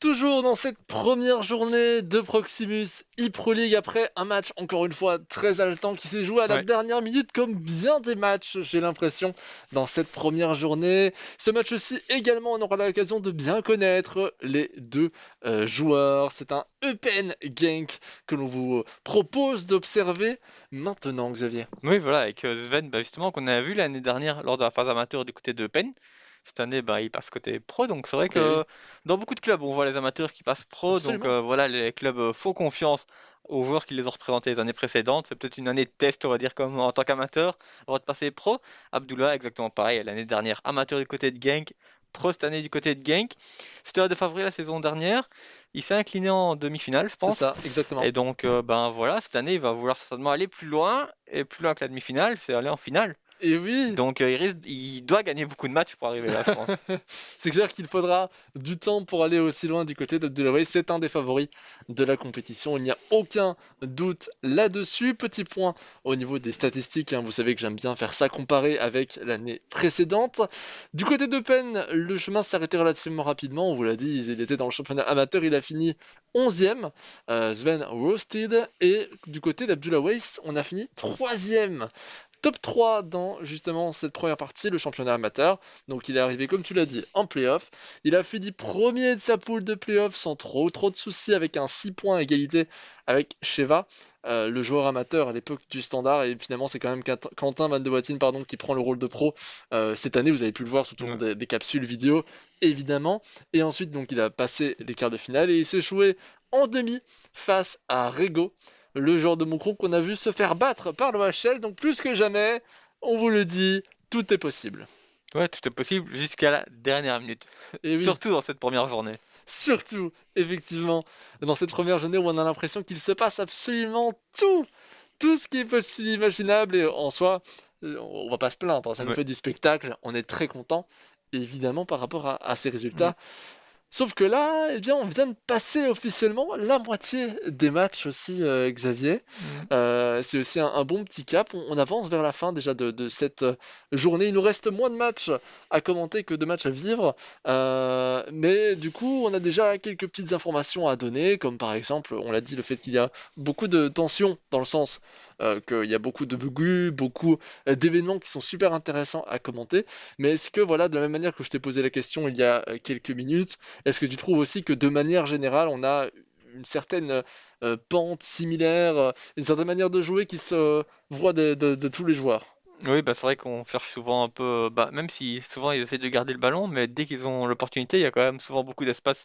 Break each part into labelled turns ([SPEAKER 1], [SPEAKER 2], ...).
[SPEAKER 1] Toujours dans cette première journée de Proximus ePro League après un match encore une fois très haletant qui s'est joué à la
[SPEAKER 2] Ouais,
[SPEAKER 1] dernière minute comme bien des matchs, j'ai l'impression, dans cette première journée. Ce match-ci également, on aura l'occasion de bien connaître les deux joueurs. C'est un Eupen Genk que l'on vous propose d'observer maintenant, Xavier.
[SPEAKER 2] oui, voilà, avec Sven, justement, qu'on a vu l'année dernière lors de la phase amateur du côté de Penn. Cette année, il passe côté pro, donc c'est vrai
[SPEAKER 1] Eh oui,
[SPEAKER 2] que dans beaucoup de clubs, on voit les amateurs qui passent pro, donc
[SPEAKER 1] absolument.
[SPEAKER 2] voilà, les clubs font confiance aux joueurs qui les ont représentés les années précédentes. C'est peut-être une année de test, on va dire, comme en tant qu'amateur, avant de passer pro. Abdullah, exactement pareil, l'année dernière, amateur du côté de Genk, pro cette année du côté de Genk. C'était un des favoris la saison dernière. Il s'est incliné en demi-finale, je
[SPEAKER 1] C'est
[SPEAKER 2] pense.
[SPEAKER 1] ça, exactement.
[SPEAKER 2] Et donc, voilà, cette année, il va vouloir certainement aller plus loin, et plus loin que la demi-finale, c'est aller en finale.
[SPEAKER 1] Et oui,
[SPEAKER 2] Donc, il doit gagner beaucoup de matchs pour arriver là, je pense.
[SPEAKER 1] c'est clair qu'il faudra du temps pour aller aussi loin du côté d'Abdullah. C'est un des favoris de la compétition. Il n'y a aucun doute là-dessus. Petit point au niveau des statistiques, hein. Vous savez que j'aime bien faire ça comparer avec l'année précédente. Du côté de Penn, le chemin s'est arrêté relativement rapidement. On vous l'a dit, il était dans le championnat amateur. Il a fini 11e. Sven Roasted. Et du côté d'Abdullah Weiss, on a fini 3e. Top 3 dans justement cette première partie, le championnat amateur. Donc il est arrivé, comme tu l'as dit, en playoff. Il a fini premier de sa poule de playoff sans trop de soucis, avec un 6 points à égalité avec Sheva, le joueur amateur à l'époque du standard. Et finalement, c'est quand même Quentin Van de Wattine, pardon, qui prend le rôle de pro cette année. Vous avez pu le voir tout au long
[SPEAKER 2] Ouais.
[SPEAKER 1] des capsules vidéo, évidemment. Et ensuite, donc, il a passé les quarts de finale et il s'est joué en demi face à Rego, le joueur de mon groupe qu'on a vu se faire battre par l'OHL. Donc, plus que jamais, on vous le dit, tout est possible.
[SPEAKER 2] Ouais, tout est possible jusqu'à la dernière minute.
[SPEAKER 1] Et oui,
[SPEAKER 2] Surtout dans cette première journée.
[SPEAKER 1] surtout, effectivement, dans cette première journée où on a l'impression qu'il se passe absolument tout ce qui est possible, imaginable, et en soi, on va pas se plaindre, hein, ça nous
[SPEAKER 2] Ouais.
[SPEAKER 1] fait du spectacle, on est très content, évidemment, par rapport à ces
[SPEAKER 2] Mm.
[SPEAKER 1] résultats. Sauf que là, eh bien, on vient de passer officiellement la moitié des matchs aussi, Xavier.
[SPEAKER 2] Mm.
[SPEAKER 1] C'est aussi un bon petit cap. On avance vers la fin déjà de cette journée. Il nous reste moins de matchs à commenter que de matchs à vivre. Mais du coup, on a déjà quelques petites informations à donner, comme par exemple, on l'a dit, le fait qu'il y a beaucoup de tensions, dans le sens qu'il y a beaucoup de vugu, beaucoup d'événements qui sont super intéressants à commenter. Mais est-ce que, voilà, de la même manière que je t'ai posé la question il y a quelques minutes, est-ce que tu trouves aussi que de manière générale, on a une certaine pente similaire, une certaine manière de jouer qui se voit de tous les joueurs?
[SPEAKER 2] Oui, c'est vrai qu'on cherche souvent un peu, même si souvent ils essaient de garder le ballon, mais dès qu'ils ont l'opportunité, il y a quand même souvent beaucoup d'espace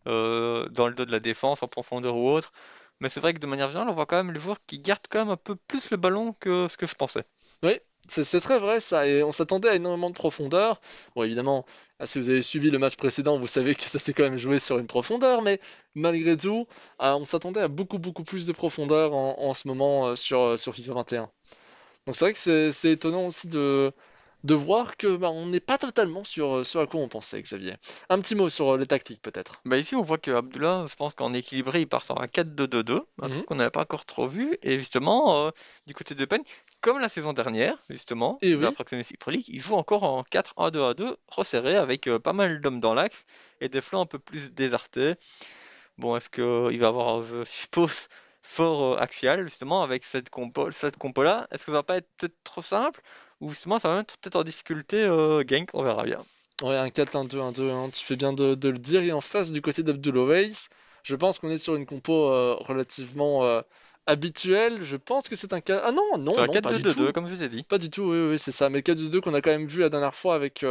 [SPEAKER 2] dans le dos de la défense, en profondeur ou autre. Mais c'est vrai que de manière générale, on voit quand même les joueurs qui gardent quand même un peu plus le ballon que ce que je pensais.
[SPEAKER 1] Oui, c'est très vrai ça, et on s'attendait à énormément de profondeur. Bon, évidemment, si vous avez suivi le match précédent, vous savez que ça s'est quand même joué sur une profondeur, mais malgré tout, on s'attendait à beaucoup plus de profondeur en ce moment sur FIFA 21. Donc c'est vrai que c'est étonnant aussi de voir que on n'est pas totalement sur à quoi on pensait, Xavier. Un petit mot sur les tactiques peut-être.
[SPEAKER 2] Ici, on voit que Abdullah, je pense qu'en équilibré, il part sur un 4-2-2-2, un truc
[SPEAKER 1] Mhm.
[SPEAKER 2] qu'on n'avait pas encore trop vu. Et justement, du côté de Penn, comme la saison dernière, justement,
[SPEAKER 1] Et
[SPEAKER 2] de la
[SPEAKER 1] oui,
[SPEAKER 2] Fraction Pro League, il joue encore en 4-1-2-2, resserré, avec pas mal d'hommes dans l'axe et des flancs un peu plus désertés. Bon, est-ce qu'il va avoir, je suppose, fort axial, justement, avec cette compo-là? Est-ce que ça va pas être peut-être trop simple? Ou justement, ça va mettre peut-être en difficulté Genk, on verra bien.
[SPEAKER 1] ouais, un 4-1-2, 1-2-1, tu fais bien de le dire. Et en face du côté d'Abdullah, je pense qu'on est sur une compo relativement habituelle. Je pense que c'est un 4... Ah non,
[SPEAKER 2] C'est
[SPEAKER 1] non,
[SPEAKER 2] un
[SPEAKER 1] non, pas du
[SPEAKER 2] 4-2-2-2,
[SPEAKER 1] tout.
[SPEAKER 2] comme je vous ai dit.
[SPEAKER 1] Pas du tout, oui, c'est ça. Mais le 4-2-2 qu'on a quand même vu la dernière fois avec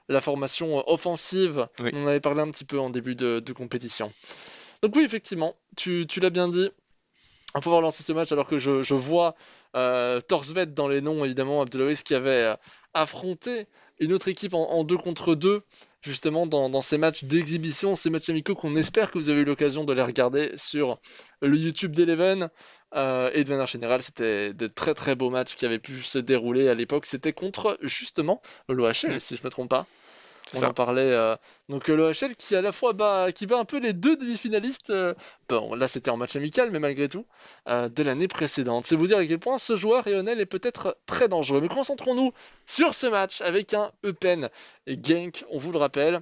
[SPEAKER 1] la formation offensive,
[SPEAKER 2] Oui.
[SPEAKER 1] on en avait parlé un petit peu en début de compétition. Donc oui, effectivement, tu l'as bien dit. On va pouvoir lancer ce match alors que je vois Torsvet dans les noms, évidemment, Abdelaziz qui avait affronté une autre équipe en 2 contre 2, justement dans ces matchs d'exhibition, ces matchs amicaux qu'on espère que vous avez eu l'occasion de les regarder sur le YouTube d'Eleven. Et de manière générale, c'était de très beaux matchs qui avaient pu se dérouler à l'époque. C'était contre justement
[SPEAKER 2] Mm,
[SPEAKER 1] l'OHL, si je ne me trompe pas.
[SPEAKER 2] c'est
[SPEAKER 1] On en
[SPEAKER 2] ça.
[SPEAKER 1] parlait. Donc l'OHL qui à la fois qui bat un peu les deux demi-finalistes. Bon, là c'était en match amical, mais malgré tout, de l'année précédente. C'est vous dire à quel point ce joueur Lionel est peut-être très dangereux. Mais concentrons-nous sur ce match avec un Eupen et Genk, on vous le rappelle.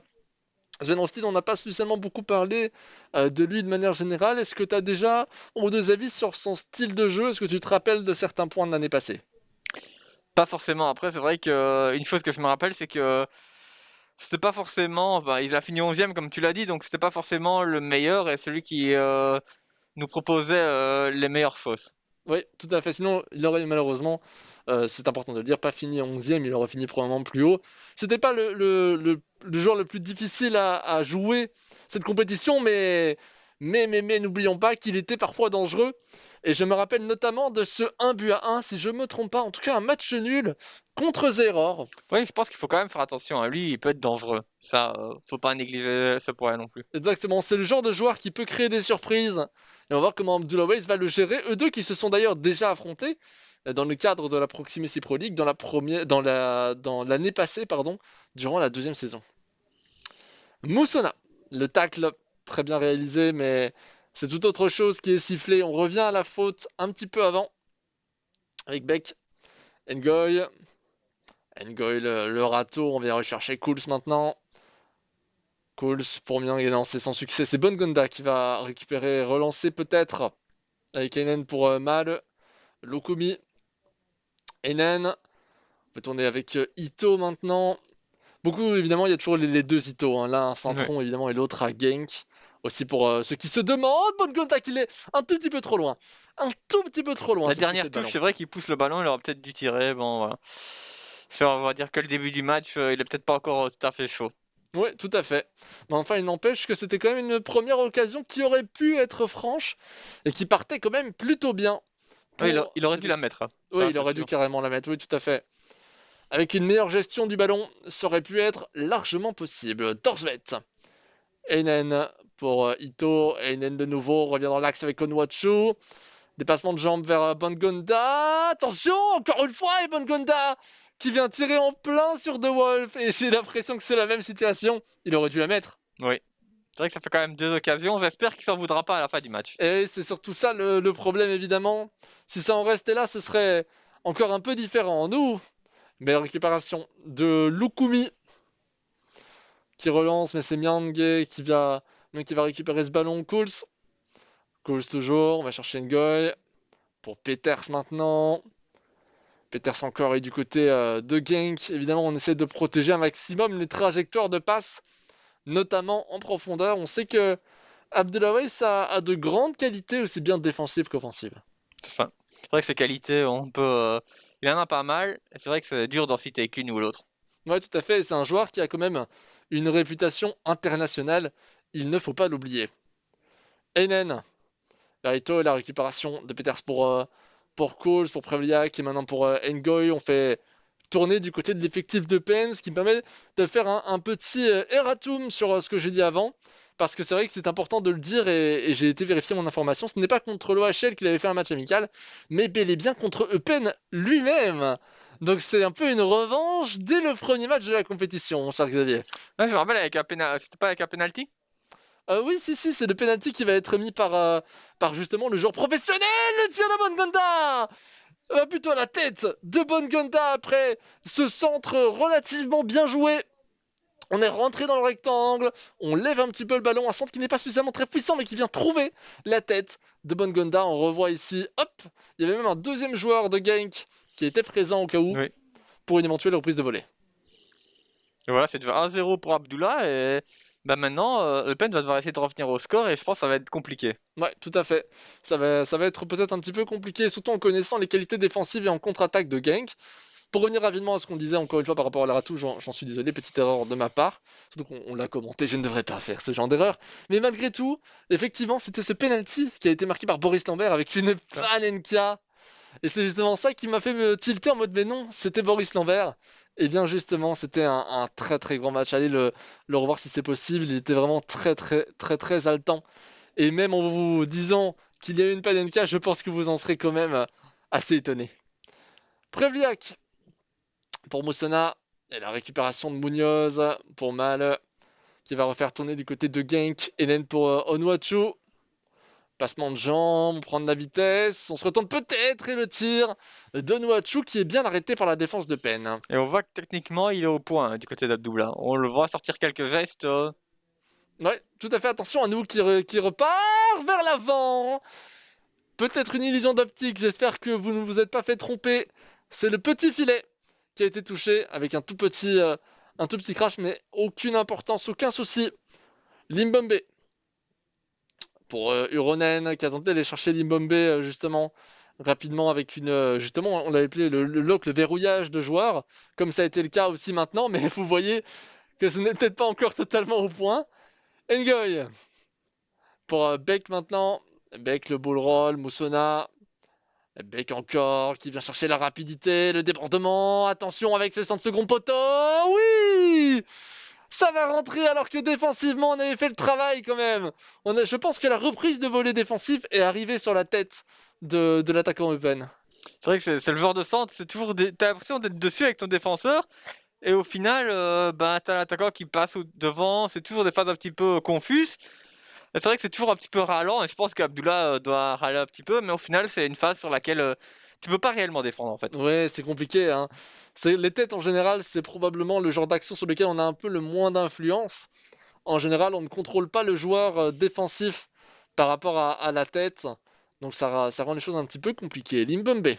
[SPEAKER 1] Jane Austen, on n'a pas spécialement beaucoup parlé de lui de manière générale. Est-ce que tu as déjà un ou deux avis sur son style de jeu? Est-ce que tu te rappelles de certains points de l'année passée?
[SPEAKER 2] Pas forcément. Après, c'est vrai que une chose que je me rappelle, c'est que c'était pas forcément. Bah, il a fini 11e, comme tu l'as dit, donc c'était pas forcément le meilleur et celui qui nous proposait les meilleures fausses.
[SPEAKER 1] Oui, tout à fait. Sinon, il aurait malheureusement, c'est important de le dire, pas fini 11e, il aurait fini probablement plus haut. C'était pas le joueur le plus difficile à jouer cette compétition, mais n'oublions pas qu'il était parfois dangereux. Et je me rappelle notamment de ce 1-1, si je me trompe pas, en tout cas un match nul contre Zeror.
[SPEAKER 2] Oui, je pense qu'il faut quand même faire attention à lui, il peut être dangereux. Ça, faut pas négliger ce point non plus.
[SPEAKER 1] Exactement, c'est le genre de joueur qui peut créer des surprises. Et on va voir comment Abdullah Weiss va le gérer. Eux deux qui se sont d'ailleurs déjà affrontés dans le cadre de la Proximacy Pro League dans l'année passée, pardon, durant la deuxième saison. Moussona, le tacle très bien réalisé, mais c'est tout autre chose qui est sifflé. On revient à la faute un petit peu avant avec Beck, Ngoy, Ngoy le râteau. On vient rechercher Cools maintenant. Cools pour Myang et non, c'est sans succès. C'est Bongonda qui va récupérer, relancer peut-être avec Einen pour Mal, Lokumi, Einen. On peut tourner avec Ito maintenant. Beaucoup, évidemment, il y a toujours les deux Ito, hein. L'un à
[SPEAKER 2] Ouais.
[SPEAKER 1] Centron, évidemment, et l'autre à Genk. Aussi pour ceux qui se demandent, Bongonda qu'il est un tout petit peu trop loin. Un tout petit peu trop loin
[SPEAKER 2] La
[SPEAKER 1] sur toucher
[SPEAKER 2] dernière
[SPEAKER 1] de
[SPEAKER 2] touche,
[SPEAKER 1] ballon.
[SPEAKER 2] c'est vrai qu'il pousse le ballon, il aurait peut-être dû tirer. Bon, voilà. On va dire que le début du match, il est peut-être pas encore tout à fait chaud.
[SPEAKER 1] Oui, tout à fait. Mais enfin, il n'empêche que c'était quand même une première occasion qui aurait pu être franche et qui partait quand même plutôt bien
[SPEAKER 2] Ouais,
[SPEAKER 1] pour
[SPEAKER 2] il aurait dû la
[SPEAKER 1] effectivement.
[SPEAKER 2] mettre, hein.
[SPEAKER 1] Oui,
[SPEAKER 2] Ça,
[SPEAKER 1] il
[SPEAKER 2] c'est
[SPEAKER 1] aurait dû
[SPEAKER 2] sûr.
[SPEAKER 1] carrément la mettre, oui, tout à fait. Avec une meilleure gestion du ballon, ça aurait pu être largement possible. Torsvet, Einen pour Ito, Einen de nouveau revient dans l'axe avec Onwatchu. Dépassement de jambe vers Bongonda. Attention, encore une fois, et Bongonda qui vient tirer en plein sur The Wolf. Et j'ai l'impression que c'est la même situation. Il aurait dû la mettre.
[SPEAKER 2] Oui. C'est vrai que ça fait quand même deux occasions. J'espère qu'il s'en voudra pas à la fin du match.
[SPEAKER 1] Et c'est surtout ça le problème, évidemment. Si ça en restait là, ce serait encore un peu différent. Nous, belle récupération de Lukumi qui relance, mais c'est Miangue qui va récupérer ce ballon. Cools. Cools toujours. On va chercher Ngoy. Pour Peters maintenant. Peters encore est du côté de Genk. Évidemment, on essaie de protéger un maximum les trajectoires de passe, notamment en profondeur. On sait que Abdullah a de grandes qualités, aussi bien défensives qu'offensives.
[SPEAKER 2] Enfin, c'est vrai que ses qualités, on peut. Il en a pas mal. C'est vrai que c'est dur d'en citer qu'une ou l'autre.
[SPEAKER 1] Ouais, tout à fait. C'est un joueur qui a quand même une réputation internationale. Il ne faut pas l'oublier. Einen, Verito et la récupération de Peters pour Coles, pour Prevliak et maintenant pour Ngoy. On fait tourner du côté de l'effectif de Penn, ce qui me permet de faire un petit erratum sur ce que j'ai dit avant. Parce que c'est vrai que c'est important de le dire et j'ai été vérifier mon information. Ce n'est pas contre l'OHL qu'il avait fait un match amical, mais bel et bien contre Eupen lui-même. Donc c'est un peu une revanche dès le premier match de la compétition, mon cher Xavier.
[SPEAKER 2] Ouais, je me rappelle avec C'était pas avec un penalty?
[SPEAKER 1] Oui, si, c'est le penalty qui va être mis par justement le joueur professionnel, le tir de Bongonda. Plutôt à la tête de Bongonda après ce centre relativement bien joué. On est rentré dans le rectangle, on lève un petit peu le ballon, un centre qui n'est pas spécialement très puissant mais qui vient trouver la tête de Bongonda. On revoit ici, hop, il y avait même un deuxième joueur de Genk qui était présent au cas où
[SPEAKER 2] Oui.
[SPEAKER 1] pour une éventuelle reprise de volée.
[SPEAKER 2] Et voilà, c'est déjà 1-0 pour Abdullah. Et bah maintenant, Eupen va devoir essayer de revenir au score et je pense que ça va être compliqué.
[SPEAKER 1] Ouais, tout à fait. Ça va être peut-être un petit peu compliqué, surtout en connaissant les qualités défensives et en contre-attaque de Genk. Pour revenir rapidement à ce qu'on disait encore une fois par rapport à la ratou, j'en suis désolé, petite erreur de ma part. Surtout qu'on l'a commenté, je ne devrais pas faire ce genre d'erreur. Mais malgré tout, effectivement, c'était ce penalty qui a été marqué par Boris Lambert avec une
[SPEAKER 2] Ah.
[SPEAKER 1] panenka. Et c'est justement ça qui m'a fait me tilter en mode mais non, c'était Boris Lambert. Et bien justement, c'était un très très grand match. Allez le revoir si c'est possible. Il était vraiment très très très très haletant. Et même en vous disant qu'il y a eu une panenka, je pense que vous en serez quand même assez étonné. Prevliak pour Moussona. Et la récupération de Munoz pour Mal, qui va refaire tourner du côté de Genk. Enen pour Onuachu. Passement de jambes, prendre la vitesse. On se retourne peut-être et le tir d'Onuachu qui est bien arrêté par la défense de Penn.
[SPEAKER 2] Et on voit que techniquement, il est au point, hein, du côté d'Abdullah. On le voit sortir quelques gestes.
[SPEAKER 1] Ouais, tout à fait. Attention à nous qui repart vers l'avant. Peut-être une illusion d'optique. J'espère que vous ne vous êtes pas fait tromper. C'est le petit filet qui a été touché avec un tout petit crash, mais aucune importance, aucun souci. Limbombe pour Uronen qui a tenté d'aller chercher Limbombe justement rapidement avec justement on l'avait appelé le lock, le verrouillage de joueurs, comme ça a été le cas aussi maintenant, mais vous voyez que ce n'est peut-être pas encore totalement au point. Ngoy pour Beck maintenant. Beck le ball roll, Moussona. Beck encore qui vient chercher la rapidité, le débordement. Attention avec ce centre second poteau. Oui, ça va rentrer alors que défensivement on avait fait le travail quand même. Je pense que la reprise de volée défensif est arrivée sur la tête de l'attaquant Eupen.
[SPEAKER 2] C'est vrai que c'est le genre de centre, t'as l'impression d'être dessus avec ton défenseur, et au final, bah, t'as l'attaquant qui passe devant, c'est toujours des phases un petit peu confuses. Et c'est vrai que c'est toujours un petit peu ralent, et je pense qu'Abdullah doit râler un petit peu, mais au final, c'est une phase sur laquelle tu peux pas réellement défendre en fait.
[SPEAKER 1] Ouais, c'est compliqué, hein. Les têtes en général, c'est probablement le genre d'action sur lequel on a un peu le moins d'influence. En général, on ne contrôle pas le joueur défensif par rapport à la tête. Donc ça rend les choses un petit peu compliquées. Limbombe.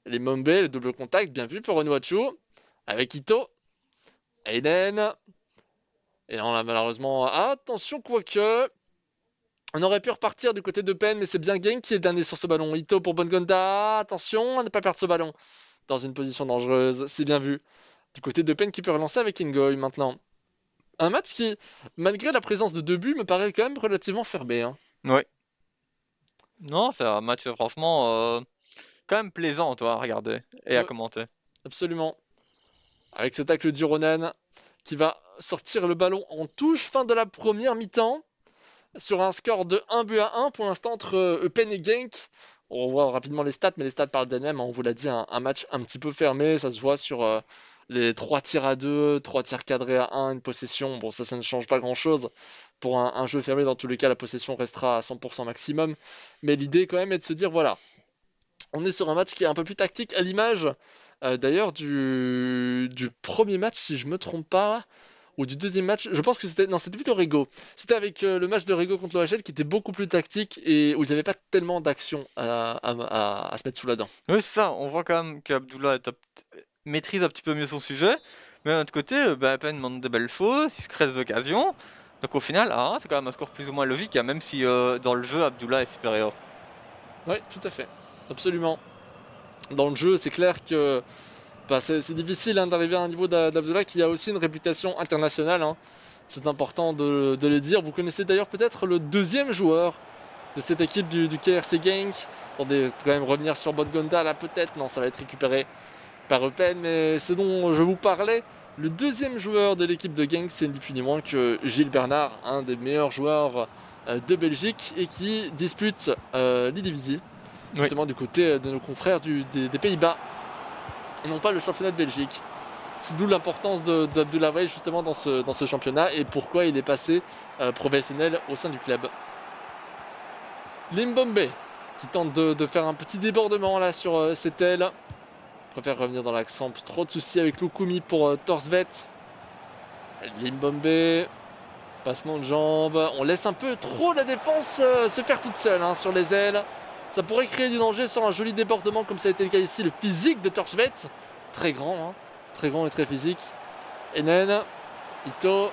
[SPEAKER 1] Limbombe, le double contact, bien vu pour Onuachu. Avec Ito. Aiden. Et là, on a malheureusement... Attention, quoique... On aurait pu repartir du côté de Pen, mais c'est bien Genk qui est le dernier sur ce ballon. Ito pour Bongonda. Attention à ne pas perdre ce ballon. Dans une position dangereuse, c'est bien vu. Du côté de Pen qui peut relancer avec Ngoy maintenant. Un match qui, malgré la présence de 2 buts, me paraît quand même relativement fermé, hein.
[SPEAKER 2] Ouais. Non, c'est un match franchement quand même plaisant, toi, à regarder et à
[SPEAKER 1] Ouais,
[SPEAKER 2] commenter.
[SPEAKER 1] absolument. Avec ce tacle d'Ironen qui va sortir le ballon en touche. Fin de la première mi-temps. Sur un score de 1 but à 1 pour l'instant entre Eupen et Genk. On voit rapidement les stats, mais les stats parlent d'elles-mêmes, hein. On vous l'a dit, un match un petit peu fermé. Ça se voit sur les 3 tirs à 2, 3 tirs cadrés à 1, une possession. Bon, ça ne change pas grand-chose. Pour un jeu fermé, dans tous les cas, la possession restera à 100% maximum. Mais l'idée, quand même, est de se dire, voilà, on est sur un match qui est un peu plus tactique, à l'image d'ailleurs du premier match, si je me trompe pas, ou du deuxième match. Je pense que c'était non, c'était plutôt Rego. C'était avec le match de Rego contre l'OHL qui était beaucoup plus tactique et où il n'y avait pas tellement d'action à se mettre sous la dent.
[SPEAKER 2] Oui, c'est ça, on voit quand même qu'Abdullah maîtrise un petit peu mieux son sujet, mais d'un autre côté, bah, Pen demande de belles choses, il se crée des occasions. Donc au final, ah, c'est quand même un score plus ou moins logique, hein, même si dans le jeu, Abdullah est supérieur.
[SPEAKER 1] Oui, tout à fait, absolument. Dans le jeu, c'est clair que bah, c'est difficile, hein, d'arriver à un niveau d'Abdullah qui a aussi une réputation internationale, hein. C'est important de le dire. Vous connaissez d'ailleurs peut-être le deuxième joueur de cette équipe du KRC Genk. Attendez, quand même revenir sur Bongonda là peut-être. Non, ça va être récupéré par Eupen, mais ce dont je vous parlais, le deuxième joueur de l'équipe de Genk, c'est ni plus ni moins que Gilles Bernard, un des meilleurs joueurs de Belgique et qui dispute l'Eredivisie,
[SPEAKER 2] Oui.
[SPEAKER 1] justement du côté de nos confrères des Pays-Bas, et non pas le championnat de Belgique. C'est d'où l'importance d'Abdullah Way justement dans ce championnat et pourquoi il est passé professionnel au sein du club. Limbombe qui tente de faire un petit débordement là sur cette aile. Préfère revenir dans l'accent, trop de soucis avec Lukumi pour Torsvet. Limbombe, passement de jambes. On laisse un peu trop la défense se faire toute seule, hein, sur les ailes. Ça pourrait créer du danger sur un joli débordement comme ça a été le cas ici. Le physique de Torsvet, très grand, hein, très grand et très physique. Enen, Ito,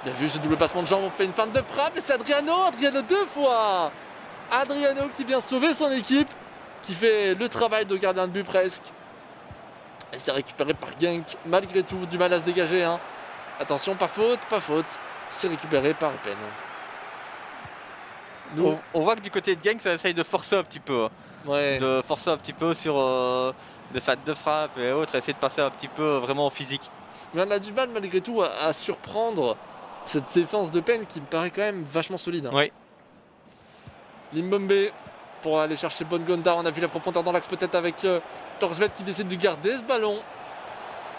[SPEAKER 1] bien vu ce double passement de jambes, on fait une feinte de frappe et c'est Adriano 2 fois. Adriano qui vient sauver son équipe, qui fait le travail de gardien de but presque. Et c'est récupéré par Genk, malgré tout, du mal à se dégager, hein. Attention, pas faute, pas faute. C'est récupéré par Eupen. Nous,
[SPEAKER 2] On voit que du côté de Genk, ça essaye de forcer un petit peu, hein.
[SPEAKER 1] ouais,
[SPEAKER 2] De forcer un petit peu sur des feintes de frappe et autres, essayer de passer un petit peu vraiment en physique.
[SPEAKER 1] mais on a du mal malgré tout à surprendre cette défense de Eupen qui me paraît quand même vachement solide, hein.
[SPEAKER 2] Oui.
[SPEAKER 1] Limbombe pour aller chercher Bongonda. On a vu la profondeur dans l'axe peut-être avec Torsvet qui décide de garder ce ballon.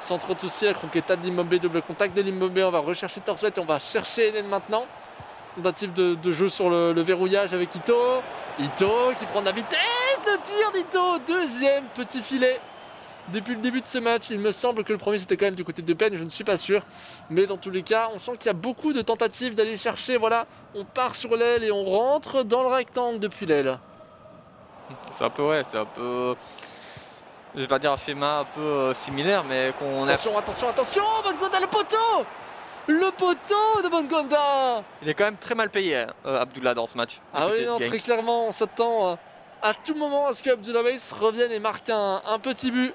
[SPEAKER 1] Sans trop de soucis, avec Ronqueta de Limbombe, double contact de Limbombe. On va rechercher Torsvet et on va chercher Enen maintenant. Tentative de jeu sur le verrouillage avec Ito. Ito qui prend de la vitesse. Le tir d'Ito. Deuxième petit filet depuis le début de ce match. Il me semble que le premier c'était quand même du côté de Eupen, je ne suis pas sûr. Mais dans tous les cas, on sent qu'il y a beaucoup de tentatives d'aller chercher. Voilà, on part sur l'aile et on rentre dans le rectangle depuis l'aile.
[SPEAKER 2] C'est un peu, ouais, c'est un peu, je vais pas dire un schéma un peu similaire, mais qu'on a.
[SPEAKER 1] Attention, Bongonda, le poteau! Le poteau de Bongonda!
[SPEAKER 2] Il est quand même très mal payé, hein, Abdullah, dans ce match.
[SPEAKER 1] Ah oui, non, très clairement, on s'attend à tout moment à ce que Abdullah Weiss revienne et marque un petit but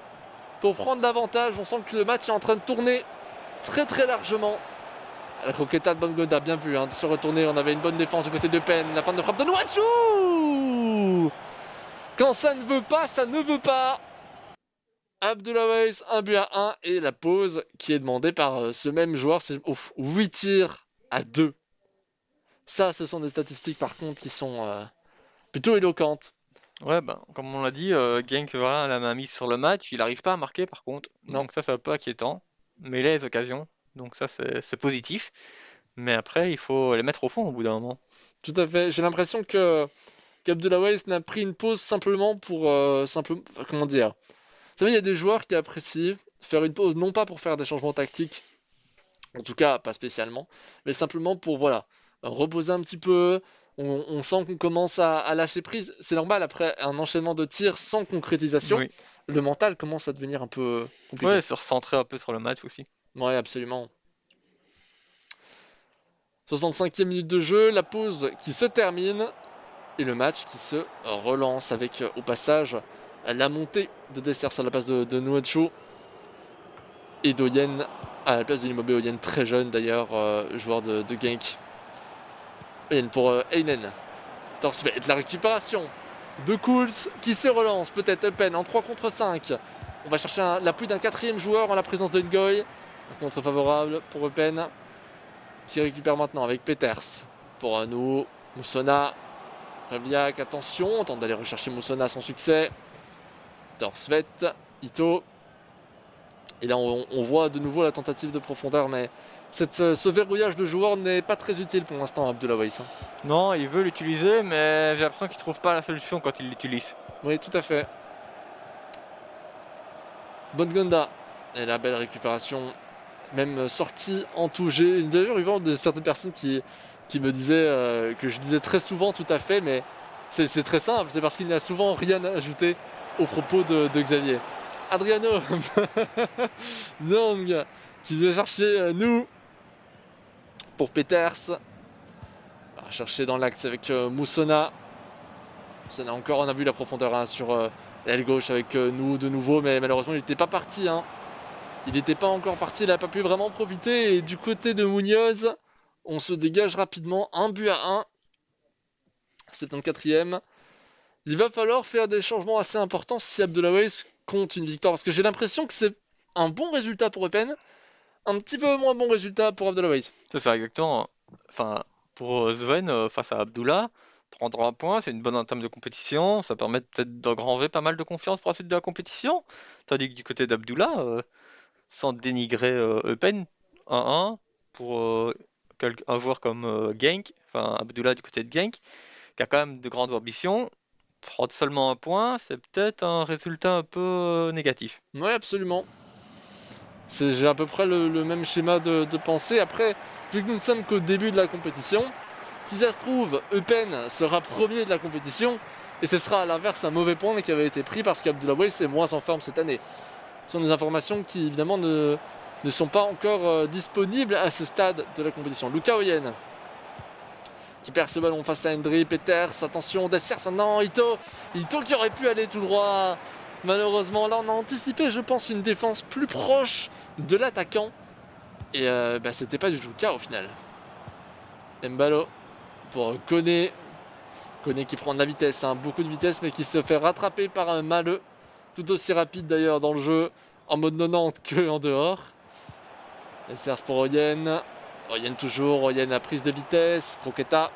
[SPEAKER 1] pour prendre l'avantage. On sent que le match est en train de tourner très très largement. La croqueta de Bongonda, bien vu, hein, de se retourner. On avait une bonne défense du côté de Pen. La fin de frappe de Nouachou! Quand ça ne veut pas, ça ne veut pas. Abdullah Weiss, 1 but à 1. Et la pause qui est demandée par ce même joueur. C'est 8 tirs à 2. Ça, ce sont des statistiques par contre qui sont plutôt éloquentes.
[SPEAKER 2] Ouais, ben, comme on l'a dit, Genk, voilà, la main mise sur le match, il n'arrive pas à marquer par contre.
[SPEAKER 1] Non.
[SPEAKER 2] Donc ça, c'est un peu inquiétant. Mais il a les occasions, donc ça, c'est positif. Mais après, il faut les mettre au fond au bout d'un moment.
[SPEAKER 1] Tout à fait. J'ai l'impression que qu'Abdullah Weiss n'a pris une pause simplement pour comment dire. Vous savez, il y a des joueurs qui apprécient faire une pause non pas pour faire des changements tactiques, en tout cas pas spécialement, mais simplement pour voilà reposer un petit peu. On sent qu'on commence à lâcher prise. C'est normal après un enchaînement de tirs sans concrétisation.
[SPEAKER 2] Oui.
[SPEAKER 1] Le mental commence à devenir un peu compliqué.
[SPEAKER 2] Ouais, se recentrer un peu sur le match aussi.
[SPEAKER 1] Ouais, absolument. 65e minute de jeu, la pause qui se termine et le match qui se relance avec au passage la montée de Dessers à la place de Nuacho et d'Oyen à la place de l'Immobé. Oyen très jeune d'ailleurs, joueur de Genk. Oyen pour Einen. Torsvet, la récupération de Cools qui se relance, peut-être Eupen en 3 contre 5. On va chercher l'appui d'un quatrième joueur en la présence de Ngoy. Un contre favorable pour Eupen qui récupère maintenant avec Peters. Pour nous, Moussona, Rebiak, attention, on tente d'aller rechercher Moussona sans succès. Torsvet, Ito. Et là on voit de nouveau la tentative de profondeur, mais ce verrouillage de joueurs n'est pas très utile pour l'instant à Abdullah Weiss.
[SPEAKER 2] Non, il veut l'utiliser, mais j'ai l'impression qu'il trouve pas la solution quand il l'utilise.
[SPEAKER 1] Oui, tout à fait. Bongonda. Et la belle récupération. Même sortie en tout. J'ai d'ailleurs eu vent de certaines personnes qui me disaient que je disais très souvent tout à fait, mais c'est très simple. C'est parce qu'il n'y a souvent rien à ajouter aux propos de Xavier. Adriano Nong qui vient chercher nous pour Peters. On va chercher dans l'axe avec Moussona. Moussona encore, on a vu la profondeur hein, sur l'aile gauche avec nous de nouveau, mais malheureusement il n'était pas parti. Hein. Il n'était pas encore parti, il n'a pas pu vraiment profiter. Et du côté de Munoz, on se dégage rapidement. 1 but à 1. 74e. Il va falloir faire des changements assez importants si Abdullah Weiss compte une victoire. Parce que j'ai l'impression que c'est un bon résultat pour Eupen. Un petit peu moins bon résultat pour Abdullah Weiss.
[SPEAKER 2] C'est ça, exactement. Enfin, pour Sven, face à Abdullah, prendre un point, c'est une bonne entame de compétition. Ça permet peut-être d'engranger pas mal de confiance pour la suite de la compétition. Tandis que du côté d'Abdullah, sans dénigrer Eupen, 1-1 pour un joueur comme Genk, enfin Abdullah du côté de Genk, qui a quand même de grandes ambitions. Prendre seulement un point, c'est peut-être un résultat un peu négatif.
[SPEAKER 1] Oui, absolument. J'ai à peu près le même schéma de pensée. Après, vu que nous ne sommes qu'au début de la compétition, si ça se trouve, Eupen sera premier de la compétition, et ce sera à l'inverse un mauvais point qui avait été pris parce qu'Abdullah Weiss est moins en forme cette année. Ce sont des informations qui évidemment ne sont pas encore disponibles à ce stade de la compétition. Luka Oyen qui perd ce ballon face à Hendry, Peters, attention, Dessers maintenant, Ito qui aurait pu aller tout droit. Malheureusement, là on a anticipé, je pense, une défense plus proche de l'attaquant. Et c'était pas du tout le cas au final. Mbalo pour Koné. Koné qui prend de la vitesse, hein, beaucoup de vitesse, mais qui se fait rattraper par un Maleux. Tout aussi rapide d'ailleurs dans le jeu, en mode 90 que en dehors. Dessers pour Oyen. Oyen toujours, Oyen a prise de vitesse, Croqueta.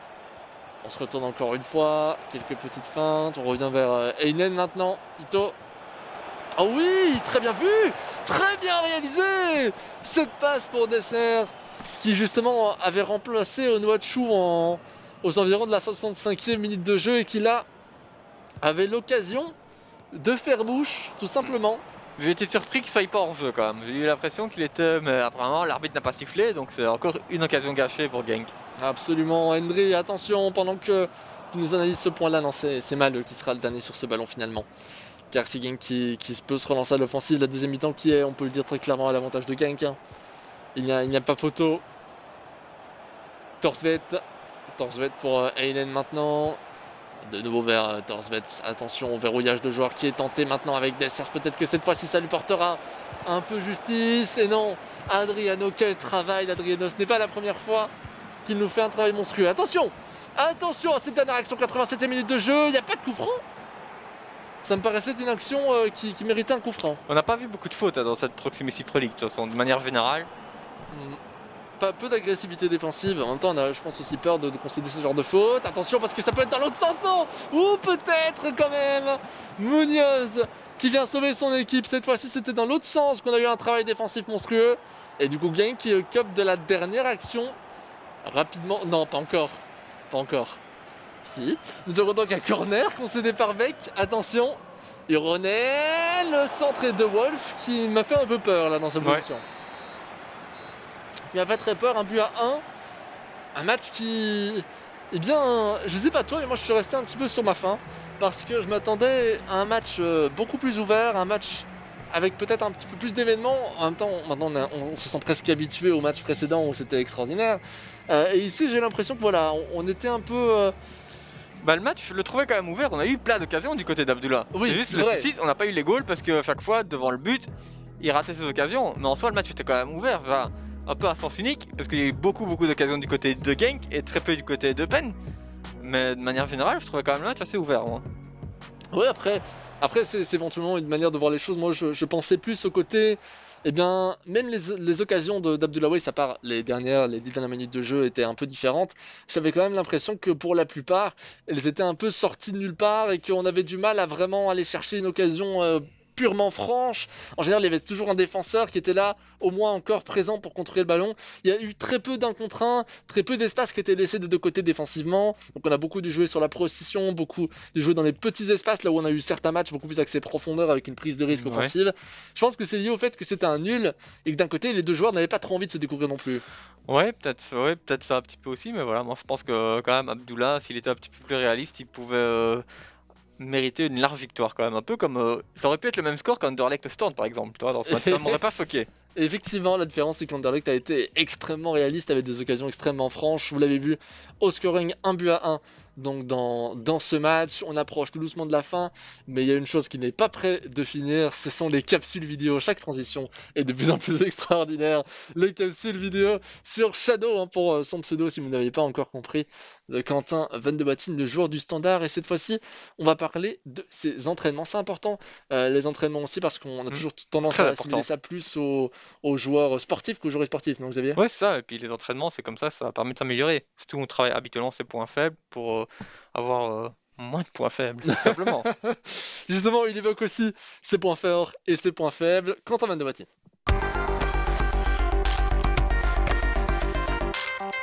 [SPEAKER 1] On se retourne encore une fois, quelques petites feintes, on revient vers Einen maintenant, Ito. Ah oui, très bien vu, très bien réalisé. Cette passe pour Dessers, qui justement avait remplacé Onuachu aux environs de la 65e minute de jeu et qui là avait l'occasion de faire mouche, tout simplement.
[SPEAKER 2] J'ai été surpris qu'il soit pas hors jeu quand même. J'ai eu l'impression qu'il était, mais apparemment l'arbitre n'a pas sifflé, donc c'est encore une occasion gâchée pour Genk.
[SPEAKER 1] Absolument, Hendry, attention, pendant que tu nous analyses ce point-là, non, c'est Mal qui sera le dernier sur ce ballon finalement. Car c'est Genk qui peut se relancer à l'offensive, la deuxième mi-temps qui est, on peut le dire très clairement, à l'avantage de Genk, hein. Il n'y a pas photo. Torsvet, Torsvet pour Einen maintenant. De nouveau vers Torsvet. Attention au verrouillage de joueur qui est tenté maintenant avec Dessers. Peut-être que cette fois-ci ça lui portera un peu justice. Et non, Adriano, quel travail d'Adriano. Ce n'est pas la première fois qu'il nous fait un travail monstrueux. Attention, attention à cette dernière action, 87e minute de jeu. Il n'y a pas de coup franc. Ça me paraissait une action qui méritait un coup franc.
[SPEAKER 2] On n'a pas vu beaucoup de fautes dans cette Proximity Pro League, de toute façon, de manière générale.
[SPEAKER 1] Pas peu d'agressivité défensive. En même temps, on a, je pense, aussi peur de concéder ce genre de faute. Attention, parce que ça peut être dans l'autre sens, non. Ou peut-être quand même Munoz qui vient sauver son équipe. Cette fois-ci, c'était dans l'autre sens qu'on a eu un travail défensif monstrueux. Et du coup, Genk qui occupe de la dernière action. Rapidement. Non, pas encore. Pas encore. Si. Nous aurons donc un corner concédé par Beck. Attention. Ironel, le centre est de Wolf qui m'a fait un peu peur là dans cette position. Il m'a fait très peur, un but à 1. Un match qui... Eh bien, je sais pas toi, mais moi je suis resté un petit peu sur ma faim. Parce que je m'attendais à un match beaucoup plus ouvert, un match avec peut-être un petit peu plus d'événements. En même temps, maintenant on se sent presque habitué au match précédent où c'était extraordinaire. Et ici j'ai l'impression que voilà, on était un peu...
[SPEAKER 2] Bah le match, je le trouvais quand même ouvert, on a eu plein d'occasions du côté d'Abdullah.
[SPEAKER 1] Oui,
[SPEAKER 2] c'est juste
[SPEAKER 1] c'est
[SPEAKER 2] le
[SPEAKER 1] vrai.
[SPEAKER 2] souci, on n'a pas eu les goals parce que à chaque fois, devant le but, il ratait ses occasions. Mais en soi, le match était quand même ouvert, enfin, un peu à sens unique, parce qu'il y a eu beaucoup d'occasions du côté de Genk et très peu du côté de Penn. Mais de manière générale, je trouvais quand même le match assez ouvert, moi.
[SPEAKER 1] Ouais, après c'est éventuellement une manière de voir les choses. Moi, je pensais plus au côté, eh bien, même les occasions d'Abdoulaye, à part les 10 dernières minutes de jeu étaient un peu différentes. J'avais quand même l'impression que pour la plupart, elles étaient un peu sorties de nulle part et qu'on avait du mal à vraiment aller chercher une occasion purement franche. En général, il y avait toujours un défenseur qui était là, au moins encore présent pour contrôler le ballon. Il y a eu très peu d'un contre un, très peu d'espace qui était laissé des deux côtés défensivement. Donc on a beaucoup dû jouer sur la précision, beaucoup dû jouer dans les petits espaces, là où on a eu certains matchs beaucoup plus axés profondeur avec une prise de risque
[SPEAKER 2] Ouais.
[SPEAKER 1] offensive. Je pense que c'est lié au fait que c'était un nul et que d'un côté, les deux joueurs n'avaient pas trop envie de se découvrir non plus.
[SPEAKER 2] Ouais, peut-être ça un petit peu aussi, mais voilà, moi je pense que quand même Abdullah, s'il était un petit peu plus réaliste, il pouvait mériter une large victoire quand même. Un peu comme. Ça aurait pu être le même score qu'Anderlecht Storm par exemple, toi, dans ce match, ça m'aurait pas choqué.
[SPEAKER 1] Effectivement, la différence c'est qu'Anderlecht a été extrêmement réaliste avec des occasions extrêmement franches. Vous l'avez vu au scoring 1 but à 1. Donc dans ce match, on approche tout doucement de la fin, mais il y a une chose qui n'est pas près de finir, ce sont les capsules vidéo. Chaque transition est de plus en plus extraordinaire. Les capsules vidéo sur Shadow, hein, pour son pseudo si vous n'avez pas encore compris, de Quentin Van de Boitine, le joueur du Standard. Et cette fois-ci, on va parler de ses entraînements. C'est important, les entraînements aussi, parce qu'on a toujours tendance
[SPEAKER 2] Très
[SPEAKER 1] à
[SPEAKER 2] important.
[SPEAKER 1] assimiler ça plus aux joueurs sportifs qu'aux joueurs sportifs, non Xavier?
[SPEAKER 2] Ouais, c'est ça, et puis les entraînements, c'est comme ça permet de s'améliorer. Surtout on travaille habituellement ses points faibles pour avoir moins de points faibles, tout simplement.
[SPEAKER 1] Justement, il évoque aussi ses points forts et ses points faibles. Quentin Van de Boitine.